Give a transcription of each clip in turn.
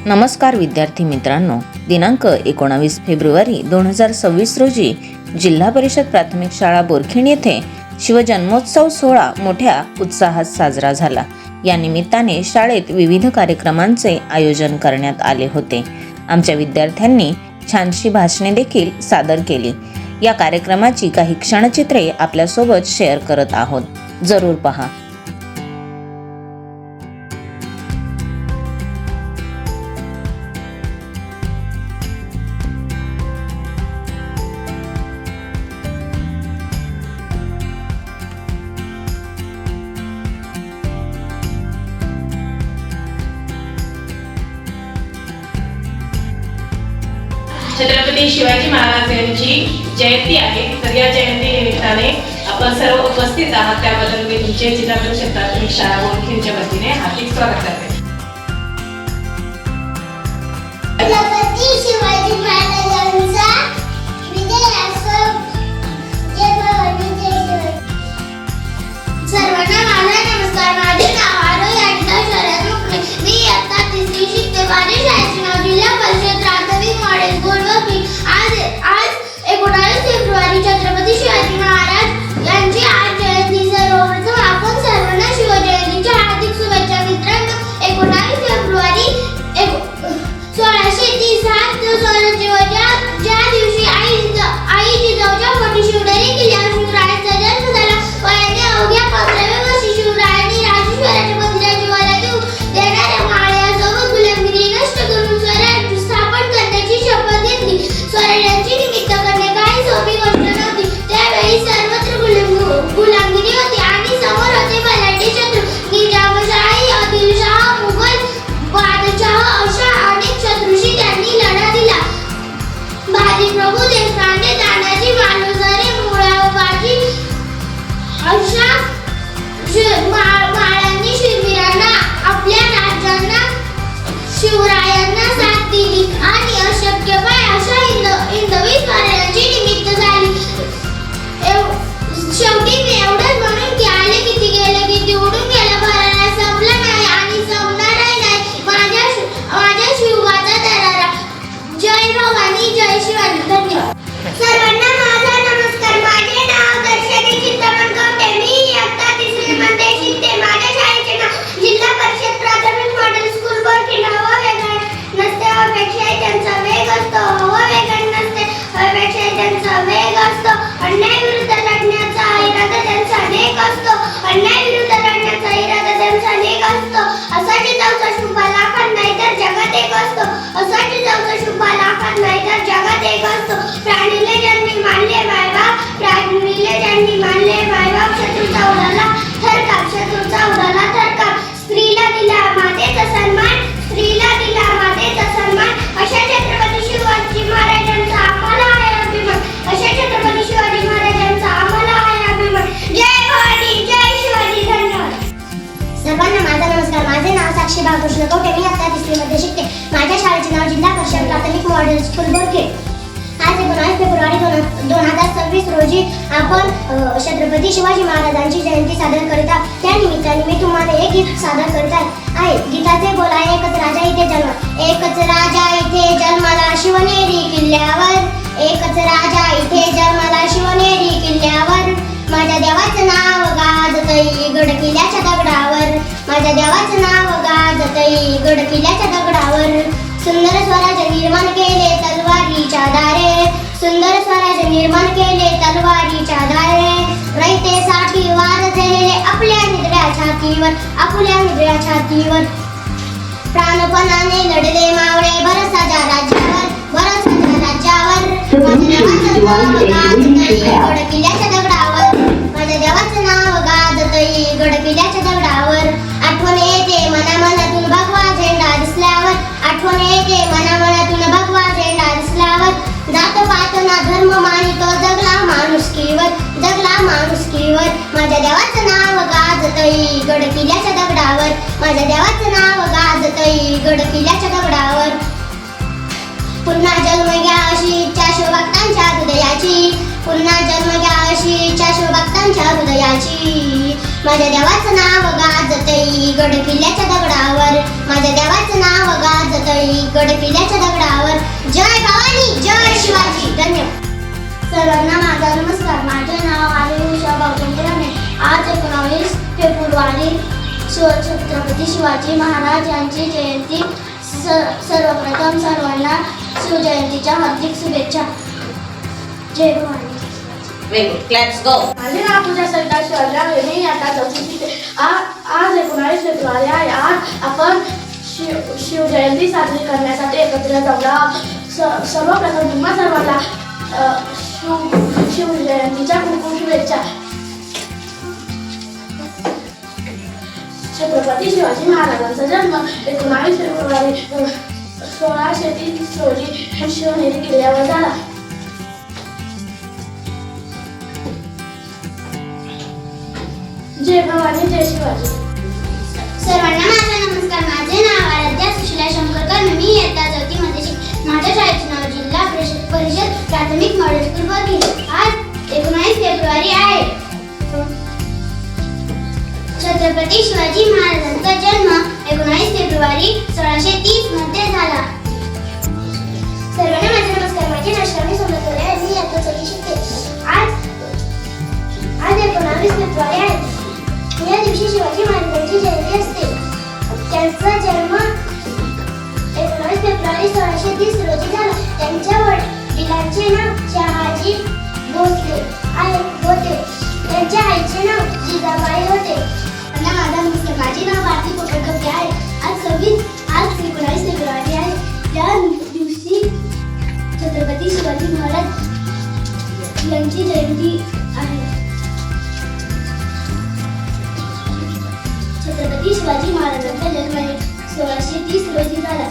नमस्कार विद्यार्थी मित्रांनो, दिनांक 19 फेब्रुवारी 2026 रोजी जिल्हा परिषद प्राथमिक शाळा बोरखेड येथे शिवजन्मोत्सव सोहळा मोठ्या उत्साहात साजरा झाला। या निमित्ताने शाळेत विविध कार्यक्रमांचे आयोजन करण्यात आले होते। आमच्या विद्यार्थ्यांनी छानशी भाषणे देखील सादर केली। या कार्यक्रमाची काही क्षणचित्रे आपल्यासोबत शेअर करत आहोत, जरूर पहा। छत्रपती शिवाजी महाराज यांची जयंती आहे, तर या जयंती निमित्ताने आपण सर्व उपस्थित आहात, त्याबद्दल मी तुमचे जिल्हा परिषद प्राथमिक शाळा बोरखेडच्या वतीने हार्दिक स्वागत करते। छत्रपती शिवाजी महाराजांचा विजय असो। जय भवानी, जय शिवाजी। सर्वांना माझा नमस्कार। माझे नाव आरोही अण्णा शरद मुकणे। मी इयत्ता 3री शिकते। माझ्या शाळेचे नाव जिल्हा परिषद प्राथमिक मॉडेल स्कूल बोरखेड। आज 19 फेब्रुवारी छत्रपती शिवाजी महाराज यांची आज जयंती। सर्वप्रथम आपण सर्वांना शिवजयंतीच्या हार्दिक शुभेच्छा। मित्रांनो, 19 फेब्रुवारी 1630 ज्या दिवशी आई जिजाऊच्या पोटी शिवनेरी किल्ल्यावर शिवरायांचा जन्म झाला, वयाने अवघ्या 15व्या वर्षी शिवरायांनी राजेश्वराच्या मंदिरात जीवाला देणाऱ्या माळ्यासोबत गुलामगिरी नष्ट करून स्वराज्य स्थापन करण्याची शपथ घेतली। स्वराज्याची निमित्त करणे काही सोपी गोष्ट नव्हती। त्यावेळी सर्वत्र गुलामगिरी होती आणि समोर होते बलाढ्य शत्रू। निजामशाही, आदिलशाह, मुघल बादशाह अशा अनेक शत्रूंशी त्यांनी लढा दिला। बाजीप्रभू देशपांडे, तानाजी मालुसरे, मुळाबाजी अशा माळांनी शूरवीरांना आपल्या राज्यांना शिवरायांना साथ दिली आणि अशक्यपाय अशा हिंदवी स्वराज्याची निमित्त झाली। शेवटी मी एवढंच म्हणून की आले किती गेले किती उडून गेला, भरारा संपला नाही आणि संपणारही नाही माझ्या शिवाचा दरारा। जय भवानी, जय शिवाजी। धन्यवाद। सर्वांना माझा नमस्कार। माझे नाव दर्शनी चिंतामण कवटे। मी इयत्ता 3री मध्ये शिकते। माझ्या शाळेचे नाव जिल्हा परिषद प्राथमिक मॉडेल स्कूल बोरखेड। हवा वेगळ नसते, हवेपेक्षाही त्यांचा वेग असतो। हवा वेगळ नसते, हवेपेक्षाही त्यांचा वेग असतो। अन्याय विरुद्ध लढण्याचा इरादा त्यांचा नेक असतो। अन्याय विरुद्ध लढण्याचा इरादा त्यांचा नेक असतो। असा जिजाऊचा शुभा लाखात नाही तर जगात एक असतो। असा जिजाऊचा शुभा लाखात नाही तर जगात एक असतो। प्राणीले ज्यांनी मानले मायबाप, प्राणीले ज्यांनी मानले मायबाप, शत्रूचा उडाला थरकाप, शत्रूचा उडाला थरकाप। स्त्रीला दिला मातेचा सन्मान, स्त्रीला दिला मातेचा सन्मान। अशा छत्रपती शिवाजी महाराजांचा आम्हाला आहे अभिमान। अशा छत्रपती शिवाजी महाराजांचा आम्हाला आहे अभिमान। जय भवानी, जय शिवाजी। धन्यवाद। सर्वांना माझा नमस्कार। माझे नाव साक्षी बाळकृष्ण कवटे। मी इयत्ता 3री मध्ये शिकते। माझ्या शाळेचे नाव जिल्हा परिषद प्राथमिक मॉडेल स्कूल बोरखेड। आज 19 फेब्रुवारी 2026 रोजी आपण छत्रपती शिवाजी महाराजांची जयंती साजरी करीत आहोत। त्या निमित्ताने मी तुम्हाला एक गीत सादर करीत आहे। गीताचे बोल आहे, एकच राजा इथे जन्म, एकच राजा इथे जन्माला शिवनेरी किल्ल्यावर, एकच राजा इथे जन्माला शिवनेरी किल्ल्यावर। माझ्या देवाचं नाव गाजतई गड किल्ल्याच्या दगडावर, माझ्या देवाचं नाव गाजतई गड किल्ल्याच्या दगडावर। सुंदर स्वराज्य निर्माण केले तलवारीच्या दारे, सुंदर स्वराज्य निर्माण केले तलवारीच्या दारे। रयतेसाठी वार झालेले आपल्या निद्र्या छातीवर, आपल्या निद्र्या छातीवर। प्राणपणाने लढले मावळे भरसाच्या राज्यावर, भरसाच्या राज्यावर। माझ्या देवाचं नाव गाजतई गड किल्ल्याच्या दगडावर, माझ्या देवाचं नाव गाजतई गड किल्ल्याच्या दगडावर। आठवण येते मनामनातून भगवा झेंडा दिसल्यावर, आठवण येते मनामनातून भगवा झेंडा दिसल्यावर। जात पात ना धर्म मानितो जगला माणुसकीवर, जगला माणुसकीवर। माझ्या देवाचं नाव गाजतई गड किल्ल्याच्या दगडावर, माझ्या देवाचं नाव गाजतई गड किल्ल्याच्या दगडावर। पुन्हा जन्म घ्या अशी इच्छा शिवभक्तांच्या हृदयाची, पुन्हा जन्म घ्या अशी इच्छा शिवभक्तांच्या हृदयाची। माझ्या देवाचं नाव गाजतई गड किल्ल्याच्या दगडावर, माझ्या देवाचं नाव गाजतई सर्वांना माझा नमस्कार. माझे नाव आहे उषा गौतम पुराणे. आज 19 फेब्रुवारी छत्रपती शिवाजी महाराज यांची जयंती. सर्वप्रथम सर्वांना शिवजयंतीच्या हार्दिक शुभेच्छा. जय Bhavani. Very good. Claps go. माझे नाव पूजा सरकार शिवाजी. मी आता 4थीत. आज 19 फेब्रुवारी आहे. आज आपण शिवजयंती साजरी करण्यासाठी एकत्र जमलो आहोत. सर्वप्रथम तुम्हा सर्वांना शिवजयंतीच्या खूप खूप शुभेच्छा. छत्रपती शिवाजी महाराजांचा जन्म 19 फेब्रुवारी 1630 रोजी शिवनेरी किल्ल्यावर झाला. जय भवानी. जय शिवाजी. सर्वांना माझा नमस्कार. माझे नाव आराध्या सुशीला शंकर कर्मे. मी इयत्ता 4थी मध्ये शिकते. माझ्या शाळेचे नाव जिल्हा परिषद प्राथमिक मॉडेल स्कूल बघितले. आज 19 फेब्रुवारी आहे. छत्रपती शिवाजी महाराजांचा जन्म 19 फेब्रुवारी 1630 मध्ये झाला. सर्वांना माझा नमस्कार. माझे नाव श्रावणी सोमतोरे आहे. मी इयत्ता 4थी शिकते. आज 19 फेब्रुवारी आहे. या दिवशी शिवाजी महाराजांची जयंती असते. त्यांचा जन्म 19 फेब्रुवारी 1630 रोजी झाला. त्यांच्या वडिलांचे नाव शहाजी भोसले होते. त्यांच्या आईचे नाव जिजाबाई होते. माझा नमस्कार. माझे नाव भारती कोटकटे आहे. आज 19 फेब्रुवारी आहे. या दिवशी छत्रपती शिवाजी महाराज यांची जयंती आहे. छत्रपती शिवाजी महाराजांचा जन्म 1630 रोजी झाला.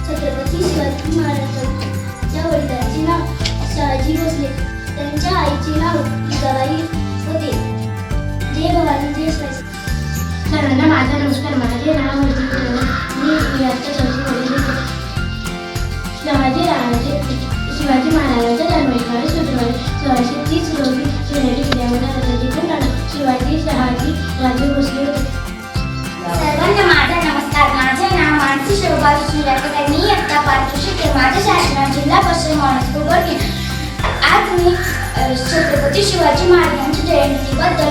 छत्रपती शिवाजी महाराजांच्या वडिलांचे नाव शहाजी भोसले. त्यांच्या आईचे नाव जिजाबाई होते. जय भवानी. जय शिवाजी. सर्वांना माझा नमस्कार. माझे नाव हर्षित कुलकर्णी. मी इयत्ता 4थी मध्ये शिकते. शिवाजी महाराजांचा जन्म 19 फेब्रुवारी 1630 रोजी शिवनेरी किल्ल्यावर झाला. जिथून शिवाजी शहाजी राजे भोसले होते. सर्वांना माझा नमस्कार. माझे नाव मानसी शोभा शिराकर. मी इयत्ता 5वी शिकते. माझ्या शाळेचे नाव जिल्हा परिषद मॉडेल स्कूल बघितले. आज मी छत्रपती शिवाजी महाराजांच्या जयंतीबद्दल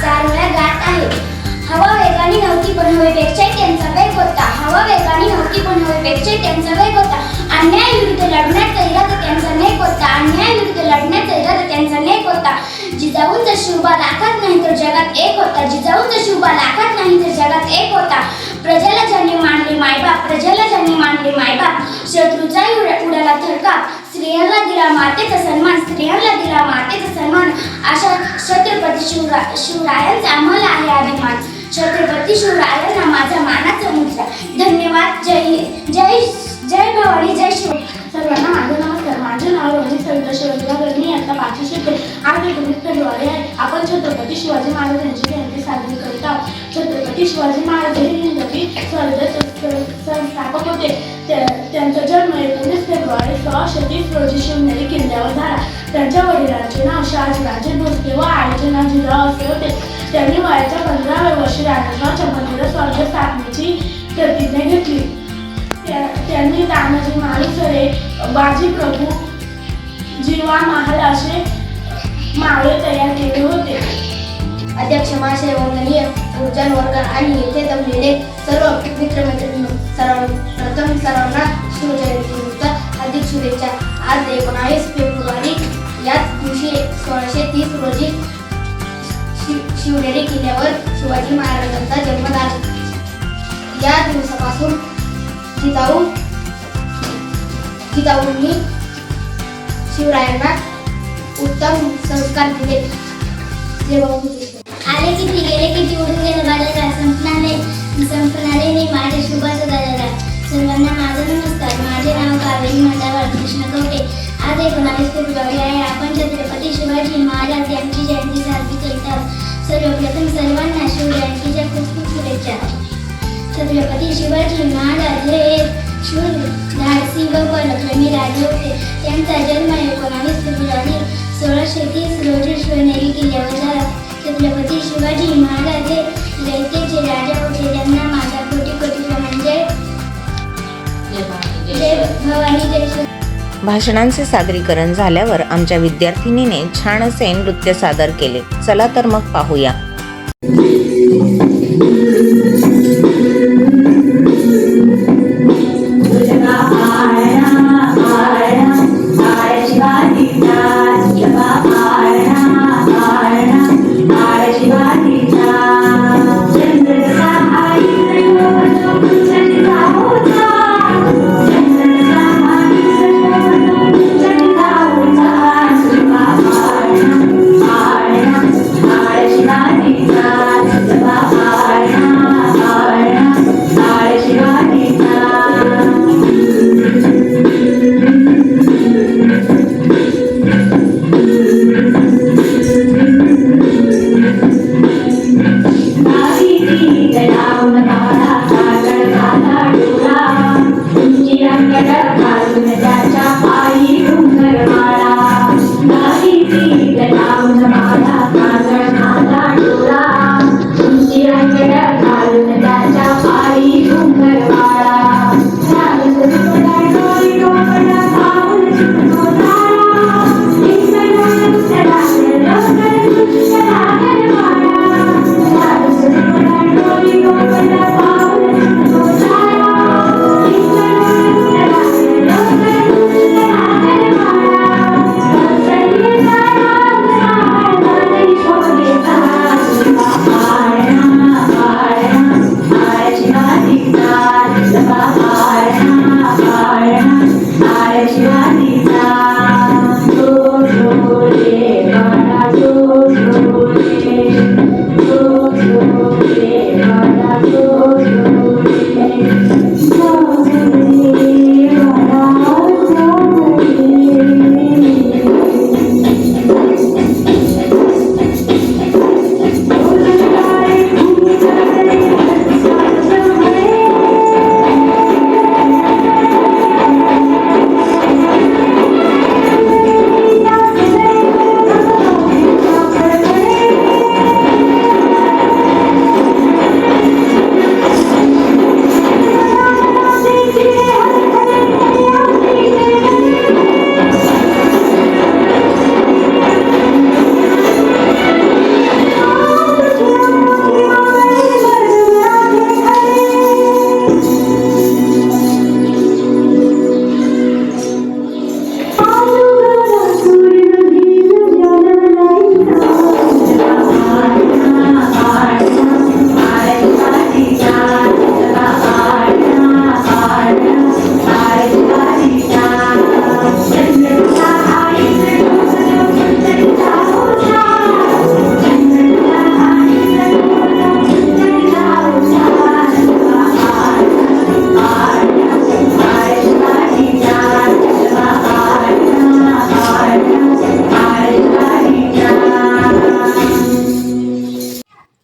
चारोळ्या गात आहे. हवा वेगाने नव्हती पण हवेपेक्षाही त्यांचा वेग होता. हवा वेगाने नव्हती पण हवेपेक्षाही त्यांचा वेग होता. अन्याय विरुद्ध लढण्याचा इरादा त्यांचा नेक होता. अन्याय विरुद्ध लढण्याचा इरादा त्यांचा नेक होता. जिजाऊंचा शिवबा लाखात नाही तर जगात एक होता. जिजाऊंचा शिवबा लाखात नाही तर जगात एक होता. प्रजेला ज्यांनी मानले मायबाप. प्रजेला ज्यांनी मानले मायबाप. शत्रूचाही उडाला थरकाप. स्त्रियांना दिला मातेचा सन्मान. स्त्रियांना दिला मातेचा सन्मान. अशा छत्रपती शिवरायांचा आम्हाला आहे अभिमान. छत्रपती शिवरायांना माझा मानाचा मुद्रा. धन्यवाद. जय भवानी. जय शिव. सर्वांना माझा नमस्कार. माझे नाव रोहिणी सविता शिवाजी. मी आता 5वी शिकते. आज 19 फेब्रुवारी आहे. आपण छत्रपती शिवाजी महाराज यांची जयंती साजरी करीत आहोत. छत्रपती शिवाजी महाराज हे हिंदवी स्वराज्याचे संस्थापक होते. त्यांचा जन्म 19 फेब्रुवारी 1630 रोजी शिवनेरी किल्ल्यावर झाला. त्यांच्या वडिलांचे नाव शहाजी राजे भोसले व आईचे नाव जिजाऊ असे होते. त्यांनी वयाच्या 15व्या वर्षी राजगावच्या मंदिरात स्वर्ग स्थापनेची प्रतिज्ञा घेतली. त्यांनी तानाजी मालुसरे, बाजी प्रभू, जीवा महाल असे मावळे तयार केले होते. अध्यक्ष महाशय, वंदनीय गुरुजन वर्ग आणि येथे जमलेले सर्व मित्रमैत्रिणी, सर्वप्रथम सर्वांना शिवजयंतीनिमित्त हार्दिक शुभेच्छा. आज 19 फेब्रुवारी याच दिवशी 1630 रोजी शिवनेरी किल्ल्यावर शिवाजी महाराजांचा जन्म झाला. या दिवसापासून जिजाऊंनी शिवरायांना उत्तम संस्कार दिले. आले किती गेले किती उडून गेले बाजारात. संपणारे नाही माझ्या शुभाचा दादा. सर्वांना माझा नमस्कार. माझे नाव कावेरी मंदावर कृष्ण कवटे. आज 19 फेब्रुवारी आहे. आपण छत्रपती शिवाजी महाराज यांची जयंती साजरी करीत आहोत. सर्वप्रथम सर्वांना शिवजयंतीच्या खूप खूप शुभेच्छा. छत्रपती शिवाजी महाराज हे एक शूर, धाडसी व पराक्रमी राजे होते. त्यांचा जन्म 19 फेब्रुवारी 1630 रोजी शिवनेरी किल्ल्यावर झाला. छत्रपती शिवाजी महाराज हे रयतेचे राजा होते. त्यांना माझा कोटी कोटी प्रमाण जय. भाषणांचे सादरीकरण झाल्यावर आमच्या विद्यार्थिनीने छान असे नृत्य सादर केले. चला तर मग पाहूया.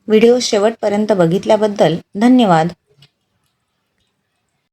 व्हिडिओ शेवटपर्यंत बघितल्याबद्दल धन्यवाद.